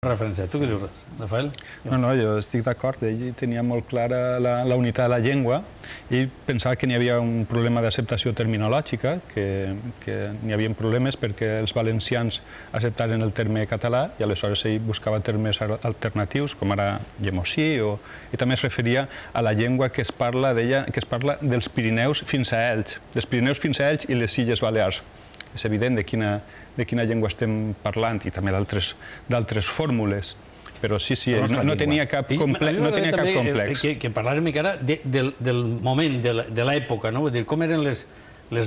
referència. Tu què dius, Rafael? No, jo estic d'acord. Ell tenia molt clara la unitat de la llengua. Ell pensava que n'hi havia un problema d'acceptació terminològica, que n'hi havia problemes perquè els valencians acceptaren el terme català i aleshores ell buscava termes alternatius, com ara llemosí, i també es referia a la llengua que es parla dels Pirineus fins a Elx, dels Pirineus fins a Elx i les Illes Balears. És evident de quina llengua estem parlant i també d'altres fórmules. Però sí, no tenia cap complex. Que parlàrem encara del moment, de l'època, com eren les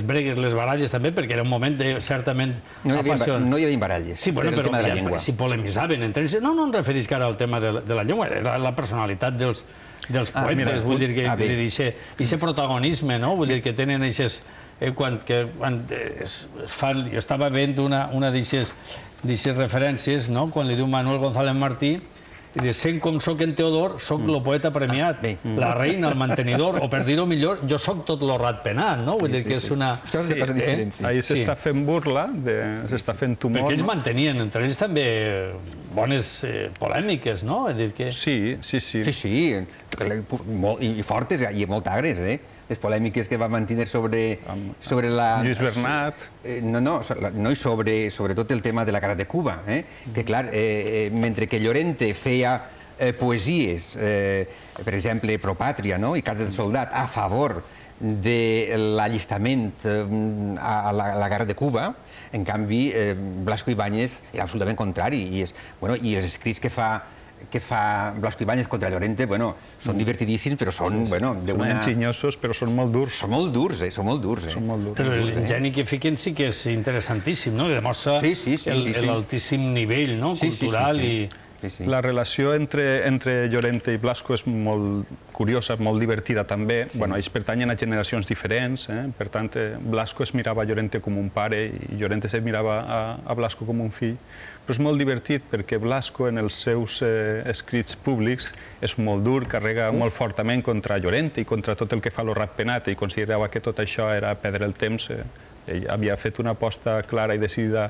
bregues, les baralles també, perquè era un moment certament apassionant. No hi havia baralles, era el tema de la llengua. Si polemizzaven entre ells, no em referisc ara al tema de la llengua, era la personalitat dels poetes, vull dir que aquest protagonisme, vull dir que tenen aquestes... Quan jo estava veient una d'aquestes referències, quan li diu Manuel González Martí, i diu, sent com soc en Teodor, soc el poeta premiat, la reina, el mantenidor, o per dir-ho millor, jo soc tot lo ratpenat, no? Vull dir que és una... Ahí s'està fent burla, s'està fent humor. Perquè ells mantenien entre ells també bones polèmiques, no? Sí. Sí, i fortes, i molt agres, les polèmiques que va mantenir sobre la... Lluís Bernat. No, i sobretot el tema de la Guerra de Cuba, que clar, mentre que Llorente feia poesies, per exemple, Pro Pàtria i Cartes del Soldat, a favor de l'allistament a la Guerra de Cuba, en canvi, Blasco Ibáñez era absolutament contrari, i els escrits que fa Blasco Ibáñez contra Llorente, són divertidíssims, però són enginyosos, però són molt durs. Són molt durs, són molt durs. Però l'ingeni que fiquen sí que és interessantíssim, no? Demostra l'altíssim nivell cultural i... La relació entre Llorente i Blasco és molt curiosa, molt divertida també. Ells pertanyen a generacions diferents, per tant, Blasco es mirava a Llorente com un pare i Llorente es mirava a Blasco com un fill. Però és molt divertit perquè Blasco, en els seus escrits públics, és molt dur, carrega molt fortament contra Llorente i contra tot el que fa lo ratpenat. Ell considerava que tot això era perdre el temps. Ell havia fet una aposta clara i decidida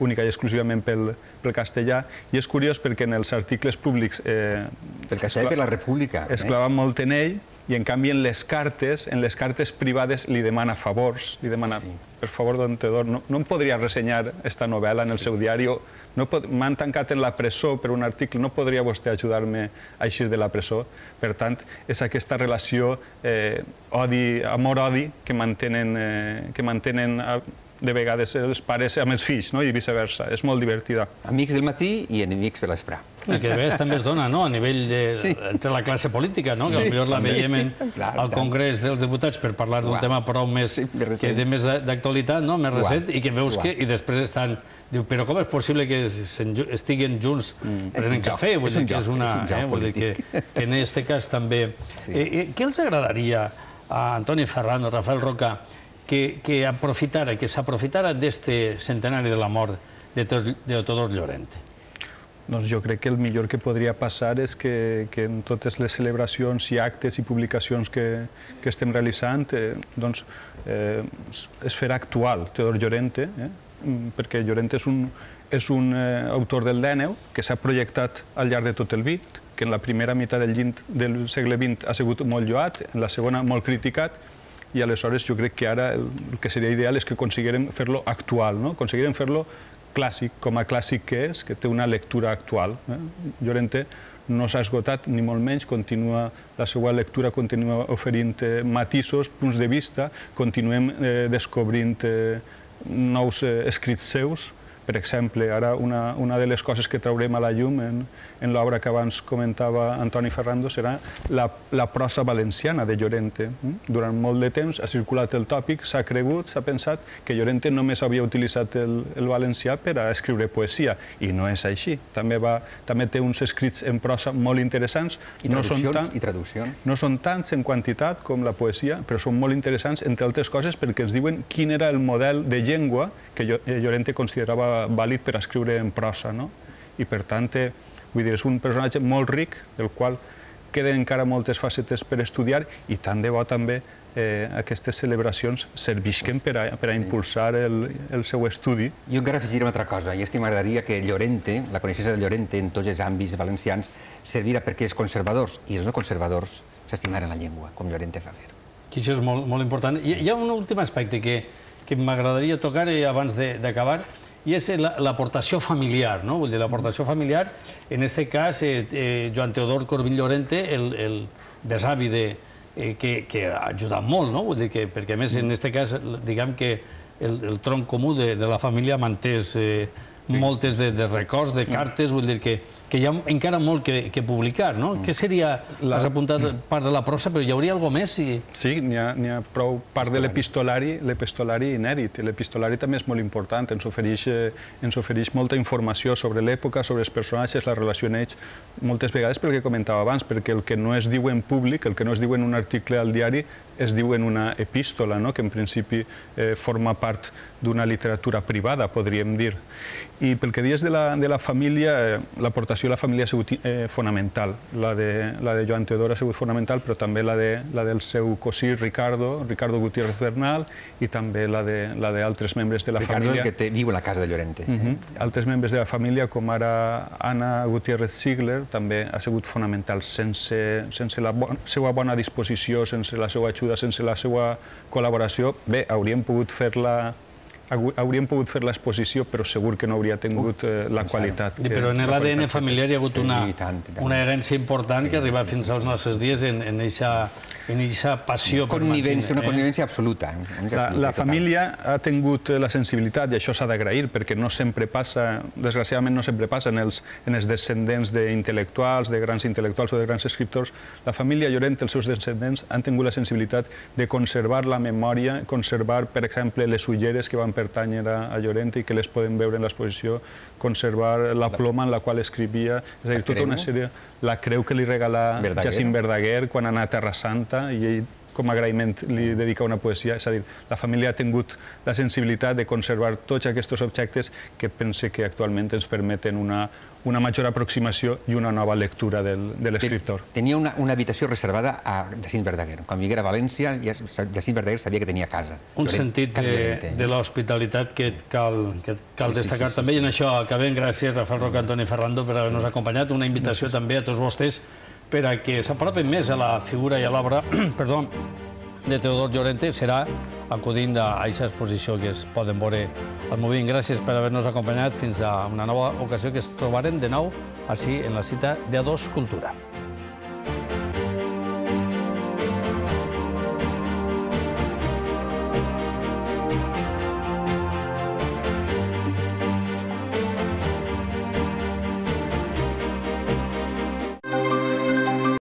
única i exclusivament pel castellà, i és curiós perquè en els articles públics... Pel castellà i per la República. Es clava molt en ell, i en canvi en les cartes privades li demana favors, li demana, per favor, don Teodor, no em podria ressenyar esta novel·la en el seu diari? M'han tancat en la presó per un article, no podria vostè ajudar-me a eixir de la presó? Per tant, és aquesta relació amor-odi que mantenen de vegades els pares amb els fills i viceversa. És molt divertida. Amics del matí i enemics per l'esprà. I que de vegades també es dona a nivell entre la classe política, que potser la veiem al Congrés dels Diputats per parlar d'un tema prou més d'actualitat, més recent, i que veus que després estan... Diu, però com és possible que estiguen junts prenent cafè? Vull dir que és una... Vull dir que en aquest cas també... Què els agradaria a Antoni Ferrando, a Rafael Roca, que s'aprofitara d'este centenari de la mort de Teodor Llorente? Doncs jo crec que el millor que podria passar és que en totes les celebracions i actes i publicacions que estem realitzant es farà actual Teodor Llorente, perquè Llorente és un autor del Dèneu que s'ha projectat al llarg de tot el XX, que en la primera meitat del segle XX ha sigut molt lloat, en la segona molt criticat, i aleshores jo crec que ara el que seria ideal és que aconseguirem fer-lo actual, aconseguirem fer-lo clàssic, com a clàssic que és, que té una lectura actual. Llorente no s'ha esgotat, ni molt menys, la seva lectura continua oferint matisos, punts de vista, continuem descobrint nous escrits seus. Per exemple, ara una de les coses que traurem a la llum en l'obra que abans comentava Antoni Ferrando serà la prosa valenciana de Llorente. Durant molt de temps ha circulat el tòpic, s'ha cregut, s'ha pensat que Llorente només havia utilitzat el valencià per a escriure poesia, i no és així. També té uns escrits en prosa molt interessants. I traduccions. No són tants en quantitat com la poesia, però són molt interessants, entre altres coses, perquè ens diuen quin era el model de llengua que Llorente considerava vàlid per escriure en prosa. I per tant, vull dir, és un personatge molt ric, del qual queden encara moltes facetes per estudiar i tant de bo també aquestes celebracions servisquen per a impulsar el seu estudi. Jo encara afegiré una altra cosa, i és que m'agradaria que Llorente, la coneixença de Llorente en tots els àmbits valencians, servirà perquè els conservadors i els no conservadors s'estimaren la llengua, com Llorente fa fer. Que això és molt important. Hi ha un últim aspecte que m'agradaria tocar abans d'acabar, i és l'aportació familiar, no? Vull dir, l'aportació familiar, en aquest cas, Joan Teodor Corbill Llorente, el besavi que ha ajudat molt, no? Vull dir que, perquè a més, en aquest cas, diguem que el tronc comú de la família manté moltes de records, de cartes, vull dir que hi ha encara molt que publicar, no? Què seria, has apuntat part de la prosa, però hi hauria alguna més? Sí, n'hi ha prou part de l'epistolari inèdit. L'epistolari també és molt important, ens ofereix molta informació sobre l'època, sobre els personatges, la relació en ells, moltes vegades pel que comentava abans, perquè el que no es diu en públic, el que no es diu en un article al diari, es diu en una epístola, que en principi forma part d'una literatura privada, podríem dir. I pel que dius de la família, l'aportació de la família ha sigut fonamental. La de Joan Teodor ha sigut fonamental, però també la del seu cosí Ricardo Gutiérrez Bernal, i també la d'altres membres de la família. Ricardo, que viu a la casa de Llorente. Altres membres de la família, com ara Anna Gutiérrez Ziegler, també ha sigut fonamental. Sense la seva bona disposició, sense la seva ajuda, sense la seva col·laboració, bé, hauríem pogut fer l'exposició, però segur que no hauria tingut la qualitat. Però en l'ADN familiar hi ha hagut una herència important que arriba fins als nostres dies en aquesta passió. Una connivència absoluta. La família ha tingut la sensibilitat, i això s'ha d'agrair, perquè no sempre passa, desgraciadament no sempre passa en els descendents d'intel·lectuals, de grans intel·lectuals o de grans escriptors. La família Llorente, els seus descendents, han tingut la sensibilitat de conservar la memòria, conservar, per exemple, les ulleres que van pertànyer a Llorente i que les podem veure en l'exposició, conservar la ploma en la qual escrivia, és a dir, tota una sèrie, la creu que li regalà Jacint Verdaguer quan anà a Terra Santa, i ell, com a agraïment, li dedica una poesia. És a dir, la família ha tingut la sensibilitat de conservar tots aquests objectes que pense que actualment ens permeten una major aproximació i una nova lectura de l'escriptor. Tenia una habitació reservada a Jacint Verdaguer. Quan vivia a València, Jacint Verdaguer sabia que tenia casa. Un sentit de l'hospitalitat que cal destacar també, i en això acabem. Gràcies, Rafael Roca, Antoni Ferrando, per haver-nos acompanyat. Una invitació també a tots vostès per a que s'apropen més a la figura i a l'obra de Teodor Llorente, serà acudint a aquesta exposició que es poden veure al Moviment. Gràcies per haver-nos acompanyat. Fins a una nova ocasió que ens trobarem de nou així en la cita d'A2 Cultura.